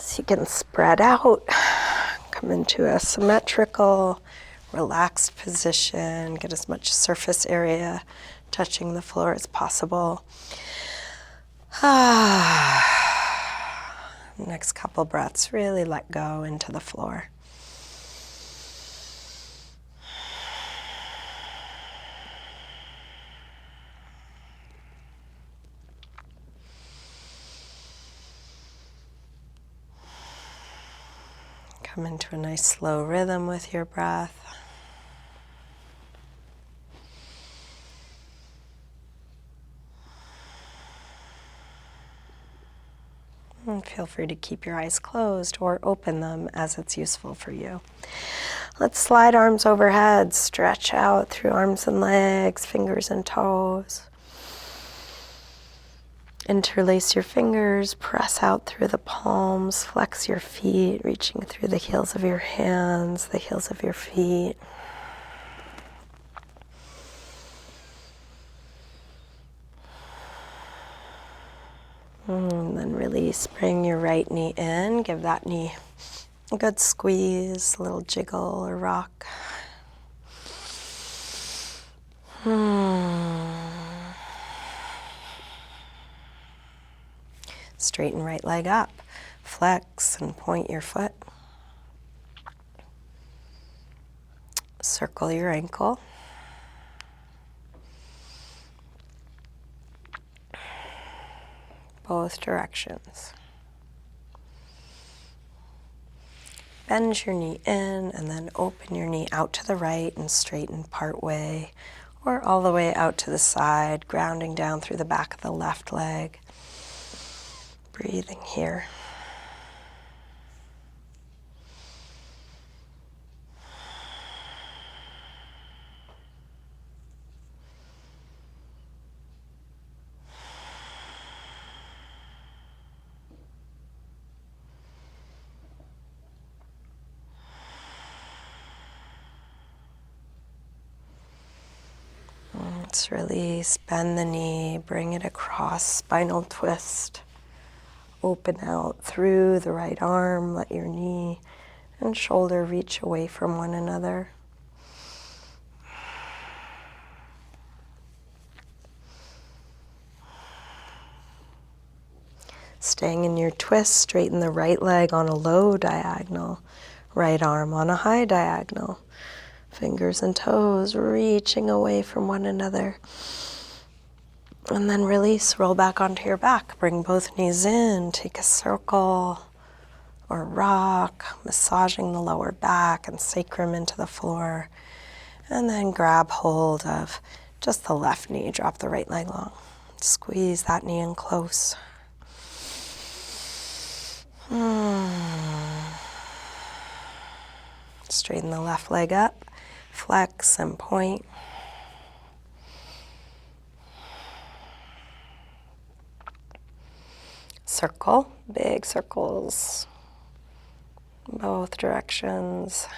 So you can spread out, come into a symmetrical, relaxed position, get as much surface area touching the floor as possible. Next couple breaths, really let go into the floor. Come into a nice slow rhythm with your breath. And feel free to keep your eyes closed or open them as it's useful for you. Let's slide arms overhead, stretch out through arms and legs, fingers and toes. Interlace your fingers, press out through the palms, flex your feet, reaching through the heels of your hands, the heels of your feet. And then release, bring your right knee in, give that knee a good squeeze, a little jiggle or rock. Straighten right leg up, flex and point your foot. Circle your ankle. Both directions. Bend your knee in and then open your knee out to the right and straighten part way or all the way out to the side, grounding down through the back of the left leg. Breathing here. Let's release, bend the knee, bring it across, spinal twist. Open out through the right arm, let your knee and shoulder reach away from one another. Staying in your twist, straighten the right leg on a low diagonal, right arm on a high diagonal. Fingers and toes reaching away from one another. And then release, roll back onto your back. Bring both knees in, take a circle or rock, massaging the lower back and sacrum into the floor. And then grab hold of just the left knee, drop the right leg long. Squeeze that knee in close. Straighten the left leg up, flex and point. Circle, big circles, both directions.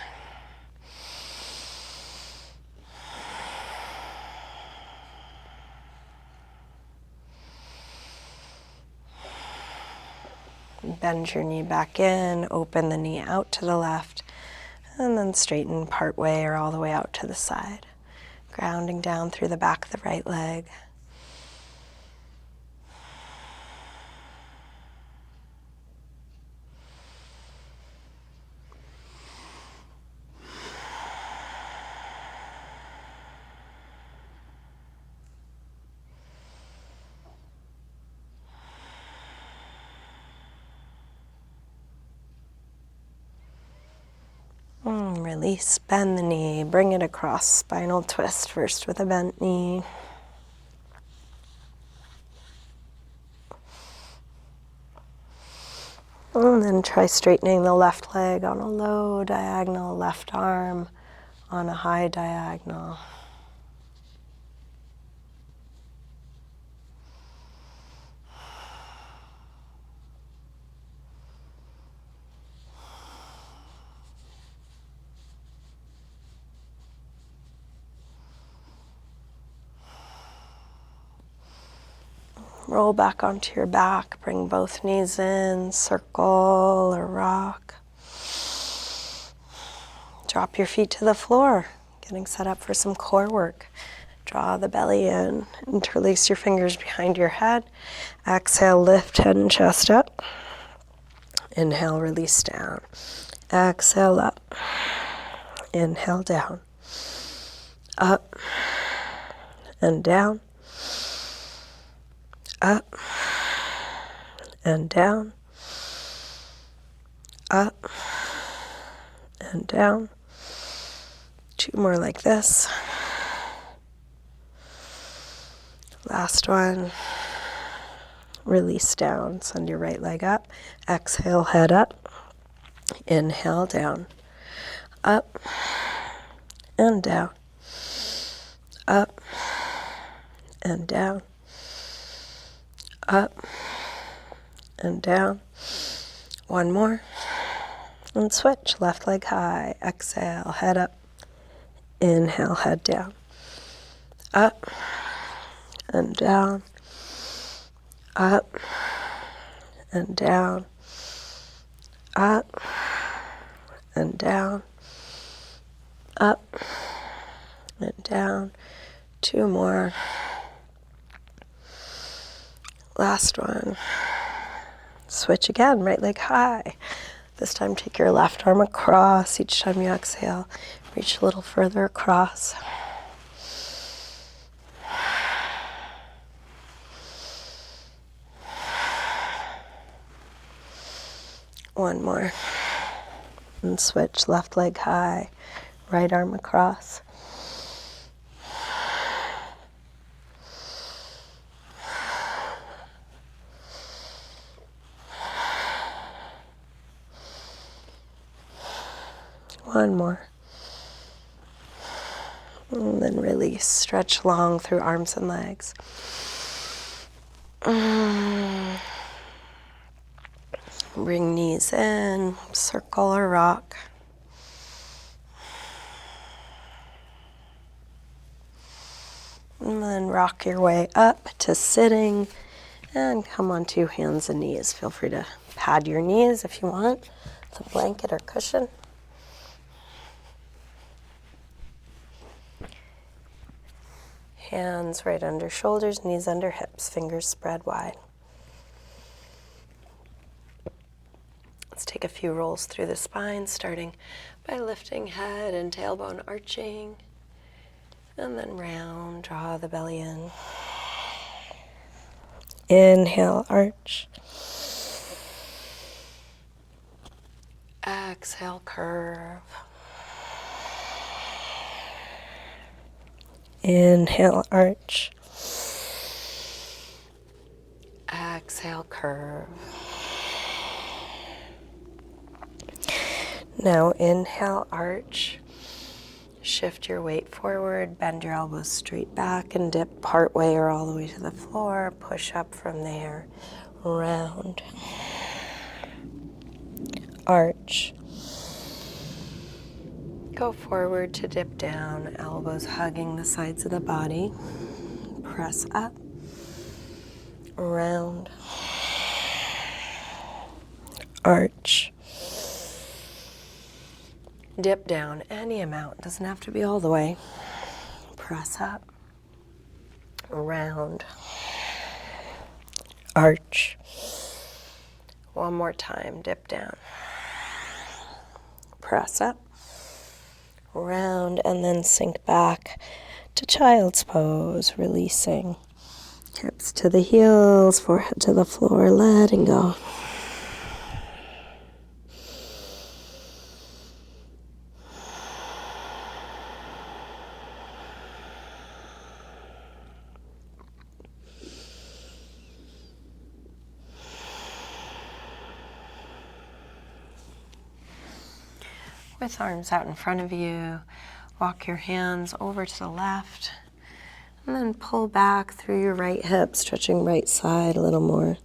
Bend your knee back in, open the knee out to the left, and then straighten part way or all the way out to the side. Grounding down through the back of the right leg. Release, bend the knee, bring it across, spinal twist, first with a bent knee. And then try straightening the left leg on a low diagonal, left arm on a high diagonal. Roll back onto your back. Bring both knees in, circle or rock. Drop your feet to the floor, getting set up for some core work. Draw the belly in, interlace your fingers behind your head. Exhale, lift head and chest up. Inhale, release down. Exhale, up. Inhale, down. Up and down. Up and down. Up and down. 2 more like this. Last one. Release down. Send your right leg up. Exhale, head up. Inhale, down. Up and down. Up and down. Up and down. 1 more. And switch. Left leg high. Exhale, head up. Inhale, head down. Up and down. Up and down. Up and down. Up and down. 2 more. Last one. Switch again, right leg high. This time take your left arm across. Each time you exhale, reach a little further across. One more. And switch, left leg high, right arm across. One more. And then release. Stretch long through arms and legs. Bring knees in, circle or rock. And then rock your way up to sitting and come on 2 hands and knees. Feel free to pad your knees if you want with a blanket or cushion. Hands right under shoulders, knees under hips, fingers spread wide. Let's take a few rolls through the spine, starting by lifting head and tailbone arching. And then round, draw the belly in. Inhale, arch. Exhale, curve. Inhale, arch. Exhale, curve. Now inhale, arch. Shift your weight forward, bend your elbows straight back and dip part way or all the way to the floor. Push up from there. Round. Arch. Go forward to dip down, elbows hugging the sides of the body. Press up. Round. Arch. Dip down any amount, doesn't have to be all the way. Press up. Round. Arch. One more time, dip down. Press up. Round, and then sink back to child's pose, releasing. Hips to the heels, forehead to the floor, letting go. With arms out in front of you, walk your hands over to the left, and then pull back through your right hip, stretching right side a little more.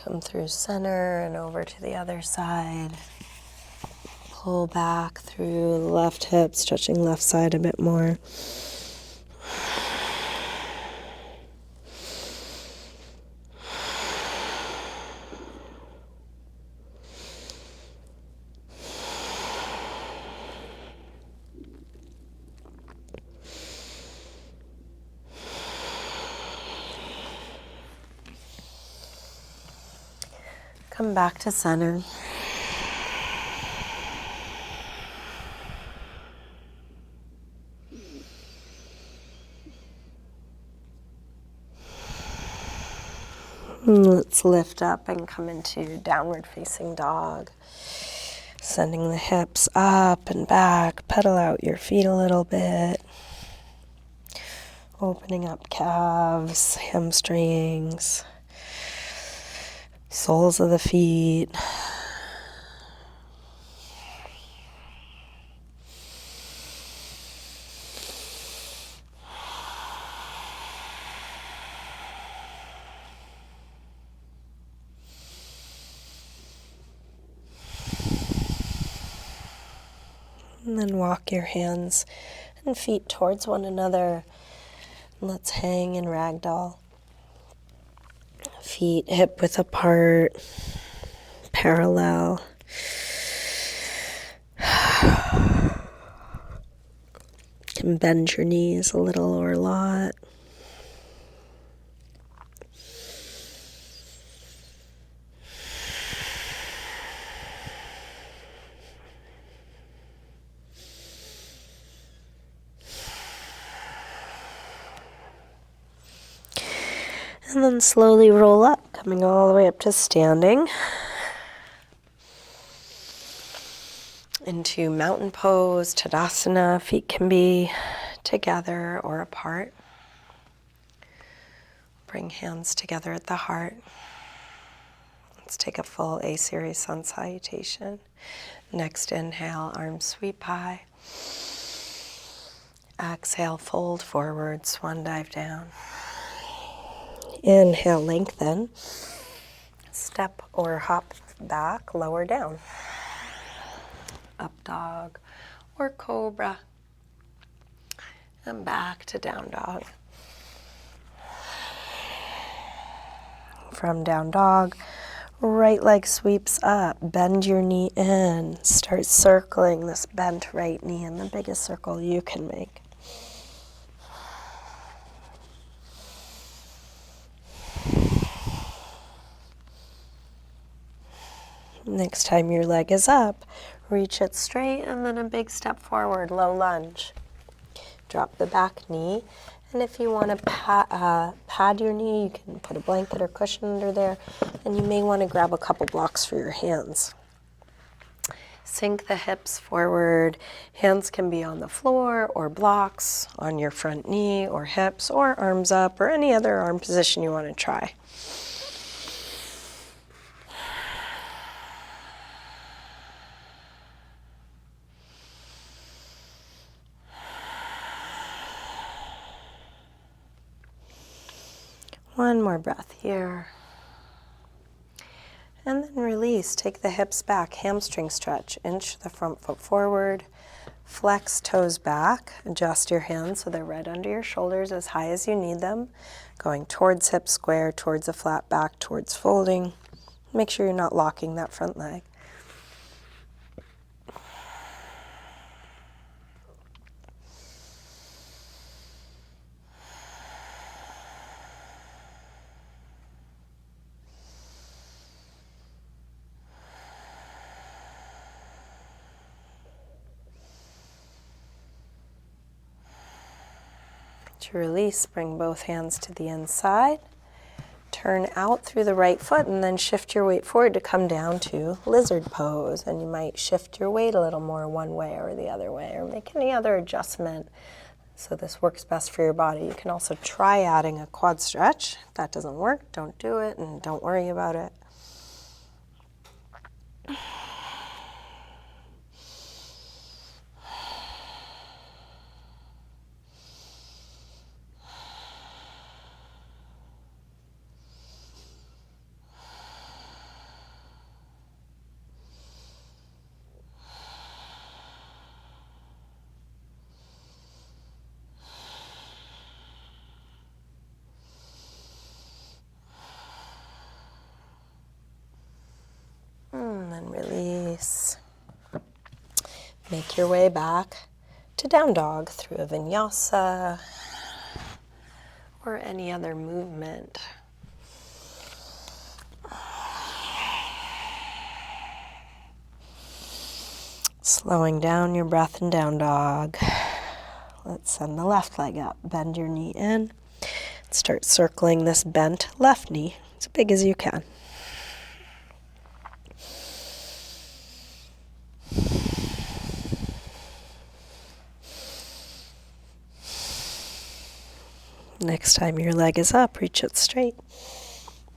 Come through center and over to the other side. Pull back through the left hip, stretching left side a bit more. Come back to center. Let's lift up and come into downward facing dog. Sending the hips up and back. Pedal out your feet a little bit. Opening up calves, hamstrings, soles of the feet. And then walk your hands and feet towards one another. Let's hang in ragdoll. Feet hip width apart, parallel. Can bend your knees a little or a lot. And then slowly roll up, coming all the way up to standing. Into mountain pose, Tadasana. Feet can be together or apart. Bring hands together at the heart. Let's take a full A-series sun salutation. Next inhale, arms sweep high. Exhale, fold forward, swan dive down. Inhale, lengthen. Step or hop back, lower down. Up dog or cobra. And back to down dog. From down dog, right leg sweeps up. Bend your knee in. Start circling this bent right knee in the biggest circle you can make. Next time your leg is up, reach it straight and then a big step forward, low lunge. Drop the back knee, and if you want to pad your knee, you can put a blanket or cushion under there, and you may want to grab a couple blocks for your hands. Sink the hips forward. Hands can be on the floor or blocks on your front knee or hips or arms up or any other arm position you want to try. One more breath here. And then release. Take the hips back, hamstring stretch. Inch the front foot forward. Flex toes back. Adjust your hands so they're right under your shoulders as high as you need them. Going towards hip square, towards a flat back, towards folding. Make sure you're not locking that front leg. To release, bring both hands to the inside. Turn out through the right foot and then shift your weight forward to come down to lizard pose. And you might shift your weight a little more one way or the other way, or make any other adjustment so this works best for your body. You can also try adding a quad stretch. If that doesn't work, don't do it and don't worry about it. And release. Make your way back to down dog through a vinyasa or any other movement. Slowing down your breath in down dog. Let's send the left leg up. Bend your knee in. Start circling this bent left knee as big as you can. Next time your leg is up, reach it straight.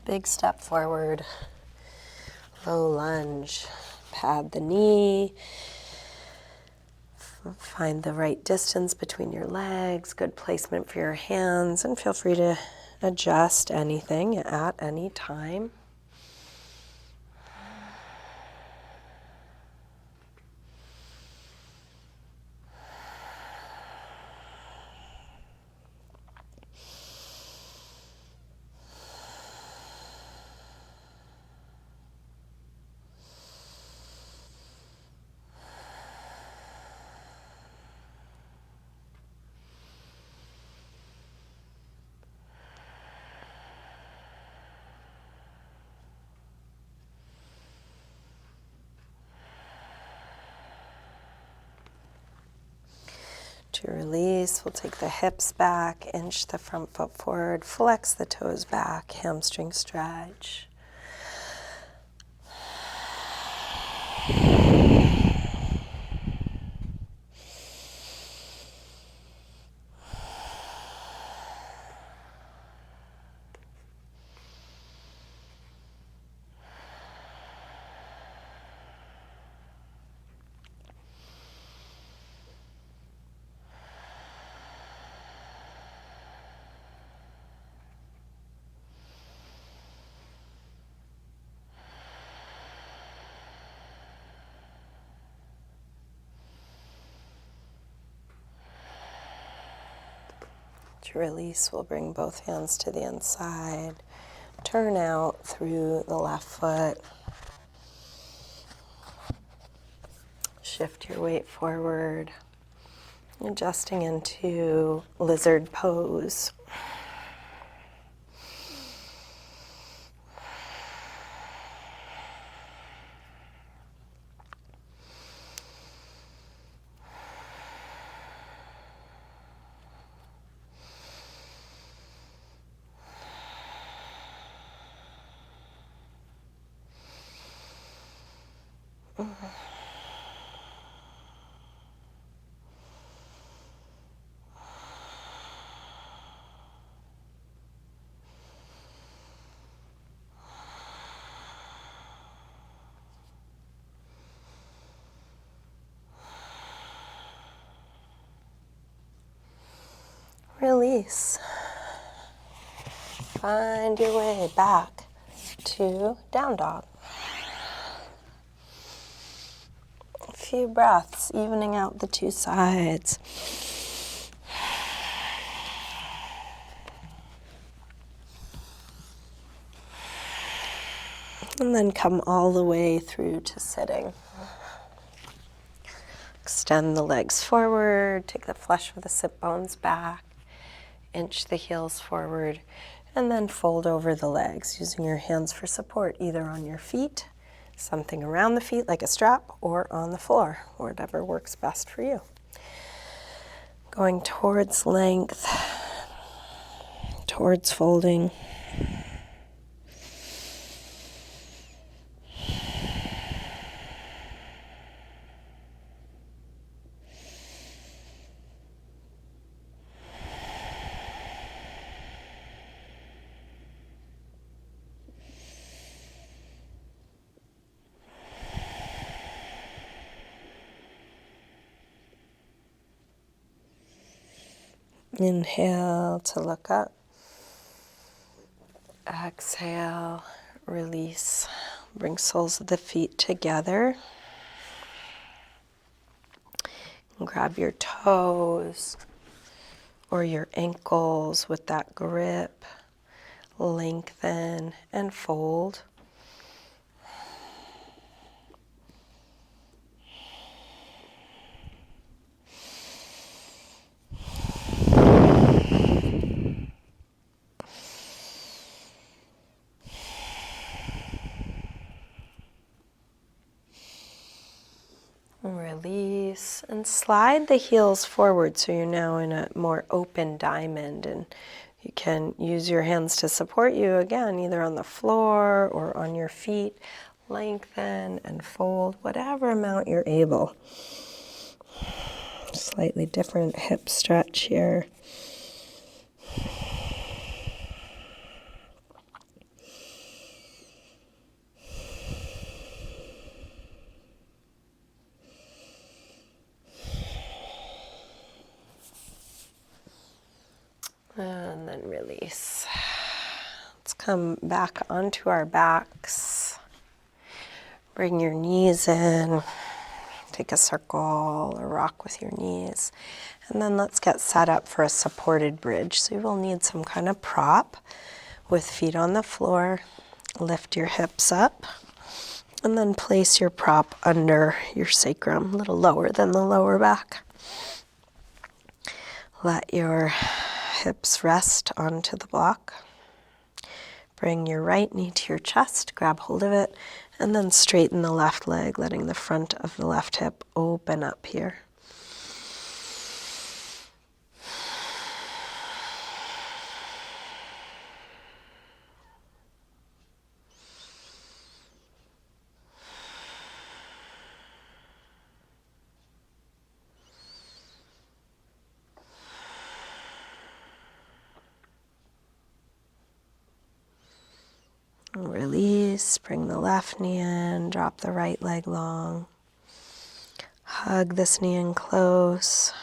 Big step forward. Low lunge. Pad the knee. Find the right distance between your legs. Good placement for your hands. And feel free to adjust anything at any time. To release, we'll take the hips back, inch the front foot forward, flex the toes back, hamstring stretch. To release, we'll bring both hands to the inside. Turn out through the left foot. Shift your weight forward. Adjusting into lizard pose. Release. Find your way back to down dog. A few breaths, evening out the two sides. And then come all the way through to sitting. Extend the legs forward, take the flesh of the sit bones back, inch the heels forward, and then fold over the legs using your hands for support, either on your feet, something around the feet like a strap, or on the floor, whatever works best for you. Going towards length, towards folding. Inhale to look up. Exhale, release. Bring soles of the feet together. And grab your toes or your ankles with that grip. Lengthen and fold. release, and slide the heels forward so you're now in a more open diamond, and you can use your hands to support you again, either on the floor or on your feet. Lengthen and fold whatever amount you're able. Slightly different hip stretch here. And then release. Let's come back onto our backs. Bring your knees in. Take a circle or rock with your knees. And then let's get set up for a supported bridge. So you will need some kind of prop with feet on the floor. Lift your hips up. And then place your prop under your sacrum, a little lower than the lower back. Let your hips rest onto the block. Bring your right knee to your chest, grab hold of it, and then straighten the left leg, letting the front of the left hip open up here. Release, bring the left knee in, drop the right leg long. Hug this knee in close.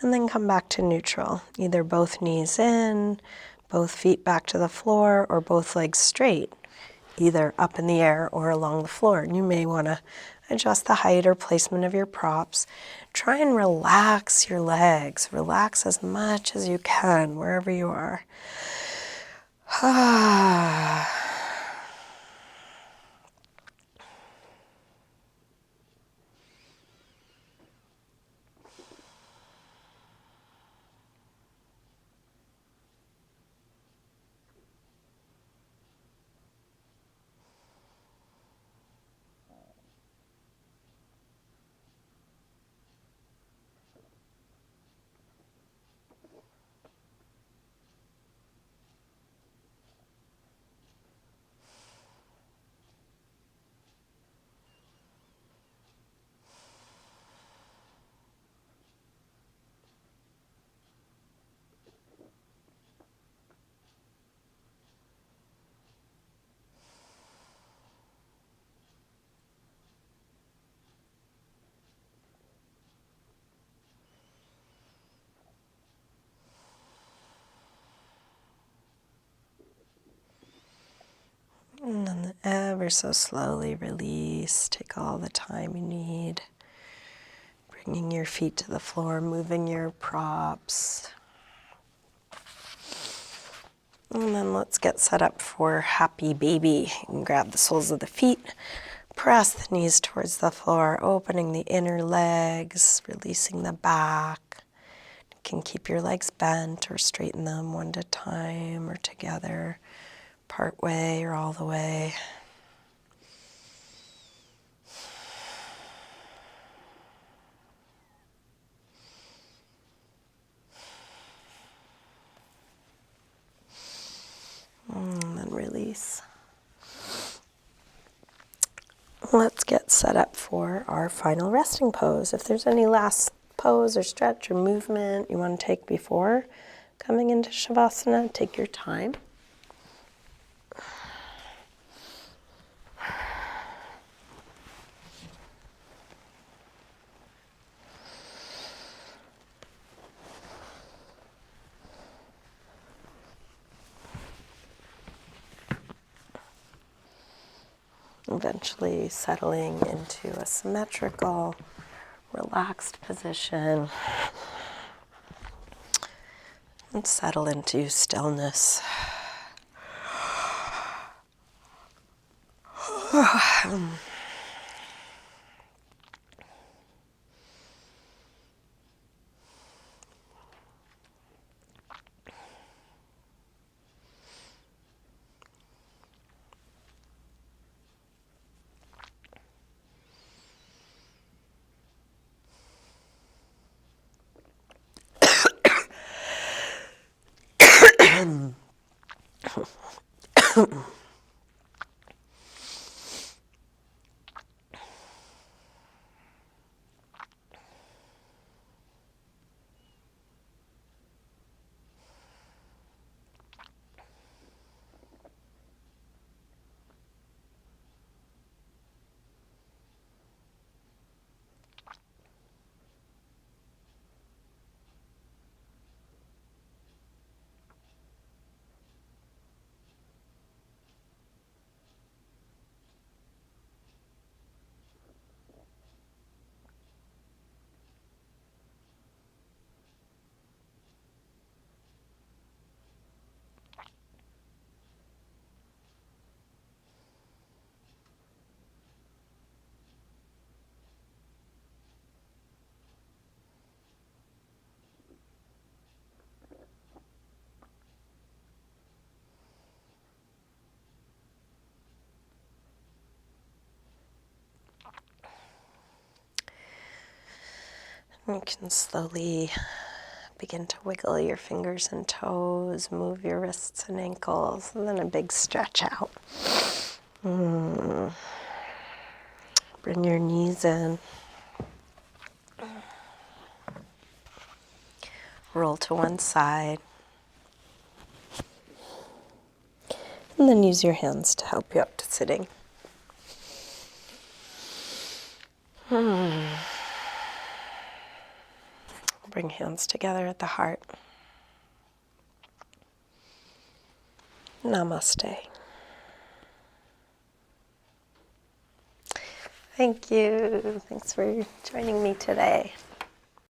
And then come back to neutral. Either both knees in, both feet back to the floor, or both legs straight, either up in the air or along the floor. And you may want to adjust the height or placement of your props. Try and relax your legs. Relax as much as you can wherever you are. And then ever so slowly release. Take all the time you need. Bringing your feet to the floor, moving your props. And then let's get set up for happy baby. You can grab the soles of the feet, press the knees towards the floor, opening the inner legs, releasing the back. You can keep your legs bent or straighten them one at a time or together, part way or all the way. And then release. Let's get set up for our final resting pose. If there's any last pose or stretch or movement you want to take before coming into Shavasana, take your time. Eventually settling into a symmetrical relaxed position. And settle into stillness. You can slowly begin to wiggle your fingers and toes, move your wrists and ankles, and then a big stretch out. Bring your knees in. Roll to one side. And then use your hands to help you up to sitting. Bring hands together at the heart. Namaste. Thank you. Thanks for joining me today.